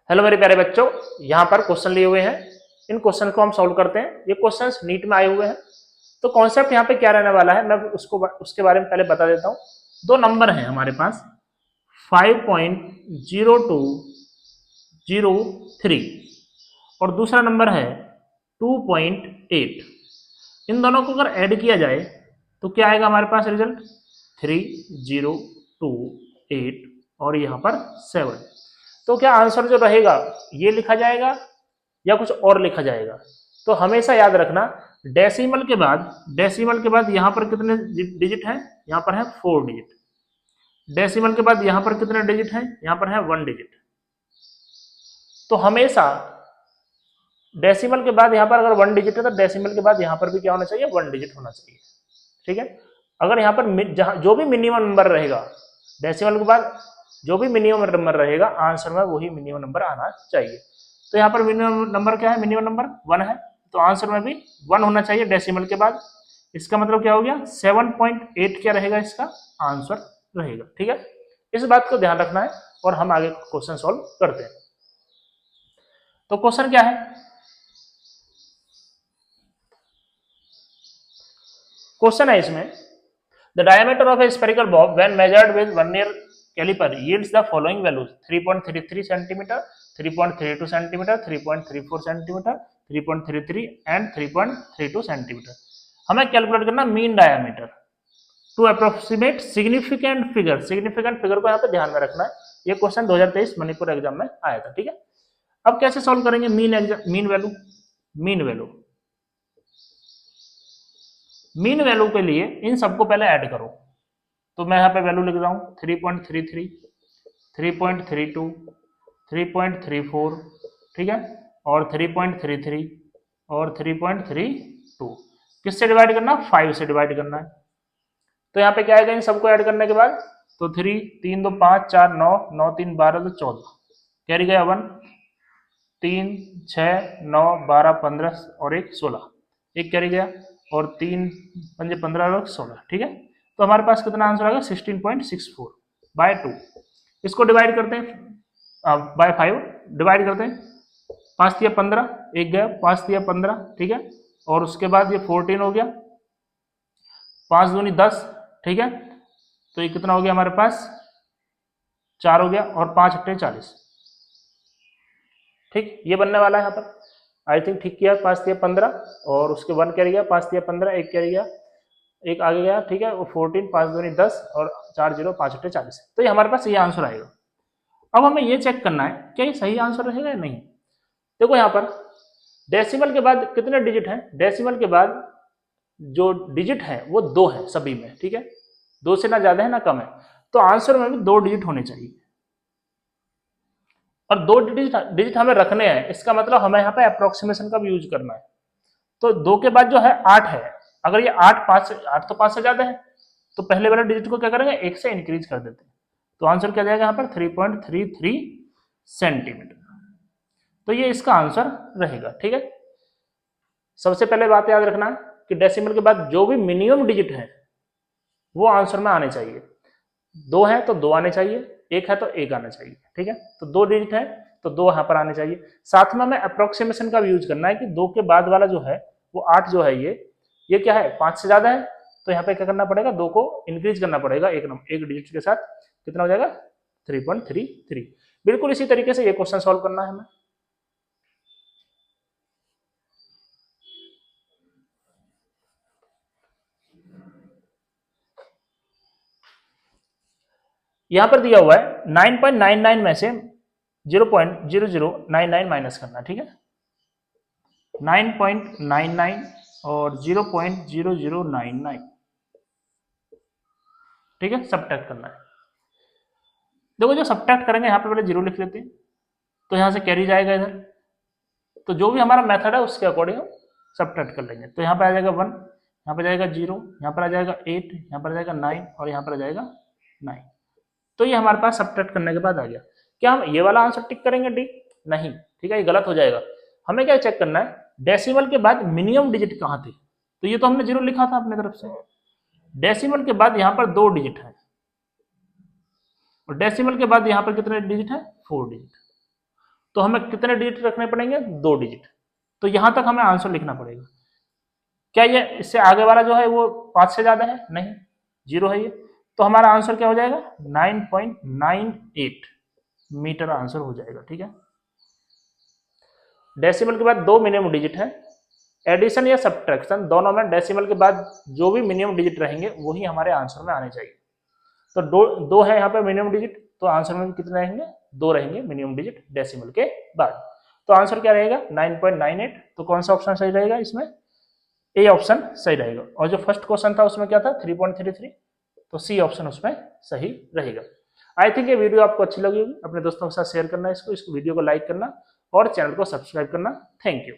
Hello मेरे प्यारे बच्चों, यहाँ पर क्वेश्चन लिए हुए हैं। इन क्वेश्चन को हम सॉल्व करते हैं। ये क्वेश्चंस नीट में आए हुए हैं। तो कॉन्सेप्ट यहाँ पे क्या रहने वाला है, मैं उसके बारे में पहले बता देता हूँ। दो नंबर हैं हमारे पास 5.0203 और दूसरा नंबर है 2.8। इन दोनों को अगर ऐड किया जाए तो क्या आएगा हमारे पास रिजल्ट 3028 और यहाँ पर 7। तो क्या आंसर जो रहेगा ये लिखा जाएगा या कुछ और लिखा जाएगा। तो हमेशा याद रखना डेसिमल के बाद यहां पर कितने डिजिट हैं, यहां पर है 4 डिजिट। डेसिमल के बाद यहां पर कितने डिजिट हैं, यहां पर है 1 डिजिट। तो हमेशा डेसिमल के बाद यहां पर अगर 1 डिजिट है तो डेसिमल के बाद यहां पर भी क्या होना चाहिए, 1 डिजिट होना चाहिए। ठीक है, अगर यहां पर जो भी मिनिमम नंबर रहेगा डेसिमल के बाद, जो भी मिनिमम नंबर रहेगा आंसर में वही मिनिमम नंबर आना चाहिए। तो यहाँ पर मिनिमम नंबर क्या है, मिनिमम नंबर 1 है, तो आंसर में भी 1 होना चाहिए डेसिमल के बाद। इसका मतलब क्या हो गया 7.8 क्या रहेगा, इसका आंसर रहेगा। ठीक है, इस बात को ध्यान रखना है और हम आगे क्वेश्चन सॉल्व करते हैं। तो क्वेश्चन क्या है, क्वेश्चन है इसमें the diameter of a spherical bob when measured with vernier caliper yields the following values 3.33 centimeter, 3.32 centimeter, 3.34 centimeter, 3.33 and 3.32 centimeter। हमें कैलकुलेट करना mean diameter to approximate significant figure. Significant figure को यहाँ पे ध्यान में रखना है। ये क्वेश्चन 2023 मणिपुर एग्जाम में आया था। ठीक है, अब कैसे सॉल्व करेंगे, मीन वैल्यू के लिए इन सबको पहले ऐड करो। तो मैं यहाँ पे वैल्यू लिख रहा हूँ 3.33, 3.32, 3.34, ठीक है, और 3.33 और 3.32। किससे डिवाइड करना, 5 से डिवाइड करना है। तो यहाँ पे क्या आएगा इन सबको ऐड करने के बाद, तो 3 3 2 5 4 9 9 3 12 तो 14, कैरी गया 1 3 6 9 12 15 और 1 16, एक कैरी गया और 3 5 15 और 16। ठीक है, तो हमारे पास कितना आंसर आएगा 16.64 बाय 2। इसको डिवाइड करते हैं बाय 5 डिवाइड करते हैं, 5 दिया 15, एक गया 5 दिया 15। ठीक है, और उसके बाद ये 14 हो गया, 5 दूनी 10। ठीक है, तो ये कितना हो गया हमारे पास 4 हो गया और 5 अट्ठे 40। ठीक, ये बनने वाला है यहाँ पर, आई थिंक ठीक किया। 5 दिया 15 और उसके 1 कैरी गया, 5 दिया 15, एक कैरी गया, एक आगे गया। ठीक है, वो 14, 5 दूनी 10 और 4 0 5 अट्ठे 40। तो ये हमारे पास ये आंसर आएगा। अब हमें ये चेक करना है क्या ये सही आंसर रहेगा या नहीं। देखो यहाँ पर डेसिमल के बाद कितने डिजिट हैं, डेसिमल के बाद जो डिजिट है वो 2 है सभी में। ठीक है, 2 से ना ज्यादा है ना कम है, तो आंसर में भी 2 डिजिट होने चाहिए और 2 डिजिट हमें रखने हैं। इसका मतलब हमें यहाँ पे अप्रोक्सीमेशन का भी यूज करना है। तो 2 के बाद जो है 8 है, अगर ये 8 तो 5 से ज्यादा है, तो पहले वाले डिजिट को क्या करेंगे 1 से इंक्रीज कर देते हैं। तो आंसर क्या जाएगा यहाँ पर 3.33 सेंटीमीटर। तो ये इसका आंसर रहेगा। ठीक है, सबसे पहले बात याद रखना कि डेसिमल के बाद जो भी मिनिमम डिजिट है वो आंसर में आने चाहिए। 2 है तो 2 आने चाहिए, 1 है तो 1 आना चाहिए। ठीक है, तो 2 डिजिट है तो 2 यहाँ पर आने चाहिए। साथ में हमें अप्रोक्सीमेशन का भी यूज करना है कि 2 के बाद वाला जो है वो 8 जो है ये क्या है 5 से ज्यादा है, तो यहाँ पे क्या करना पड़ेगा 2 को इंक्रीज करना पड़ेगा एक डिजिट के साथ। कितना हो जाएगा 3.33। बिल्कुल इसी तरीके से ये क्वेश्चन सॉल्व करना है हमें। यहां पर दिया हुआ है 9.99 में से 0.0099 माइनस करना। ठीक है, 9.99 और 0.0099, ठीक है, सब्ट्रैक्ट करना है। देखो जो सब्ट्रैक्ट करेंगे यहाँ पे पहले 0 लिख लेते हैं, तो यहाँ से कैरी जाएगा इधर। तो जो भी हमारा मेथड है उसके अकॉर्डिंग हम सब्ट्रैक्ट कर लेंगे। तो यहाँ पे आ जाएगा 1, यहाँ पे जाएगा 0, यहाँ पर आ जाएगा 8, यहाँ पर आ जाएगा 9 और यहाँ पर आ जाएगा 9। तो ये हमारे पास सब्ट्रैक्ट करने के बाद आ गया। क्या हम ये वाला आंसर टिक करेंगे डी? नहीं, ठीक है, ये गलत हो जाएगा। हमें क्या चेक करना है डेसिमल के बाद मिनिमम डिजिट कहाँ थे। तो ये तो हमने 0 लिखा था अपने तरफ से। डेसिमल के बाद यहाँ पर 2 डिजिट है और डेसिमल के बाद यहाँ पर कितने डिजिट है 4 डिजिट। तो हमें कितने डिजिट रखने पड़ेंगे, 2 डिजिट। तो यहां तक हमें आंसर लिखना पड़ेगा। क्या ये इससे आगे वाला जो है वो 5 से ज्यादा है, नहीं, 0 है ये। तो हमारा आंसर क्या हो जाएगा, 9.98 मीटर आंसर हो जाएगा। ठीक है, डेसिमल के बाद 2 मिनिमम डिजिट है, एडिशन या सब्ट्रैक्शन दोनों में डेसिमल के बाद जो भी मिनिमम डिजिट रहेंगे वही हमारे आंसर में आने चाहिए। तो दो है यहाँ पे मिनिमम डिजिट, तो आंसर में कितने रहेंगे, 2 रहेंगे मिनिमम डिजिट डेसिमल के बाद। तो आंसर क्या रहेगा, 9.98। तो कौन सा ऑप्शन सही रहेगा इसमें, ए ऑप्शन सही रहेगा। और जो फर्स्ट क्वेश्चन था उसमें क्या था, 3.33, तो सी ऑप्शन उसमें सही रहेगा। आई थिंक ये वीडियो आपको अच्छी लगी होगी, अपने दोस्तों के साथ शेयर करना, इसको वीडियो को लाइक करना और चैनल को सब्सक्राइब करना। Thank you.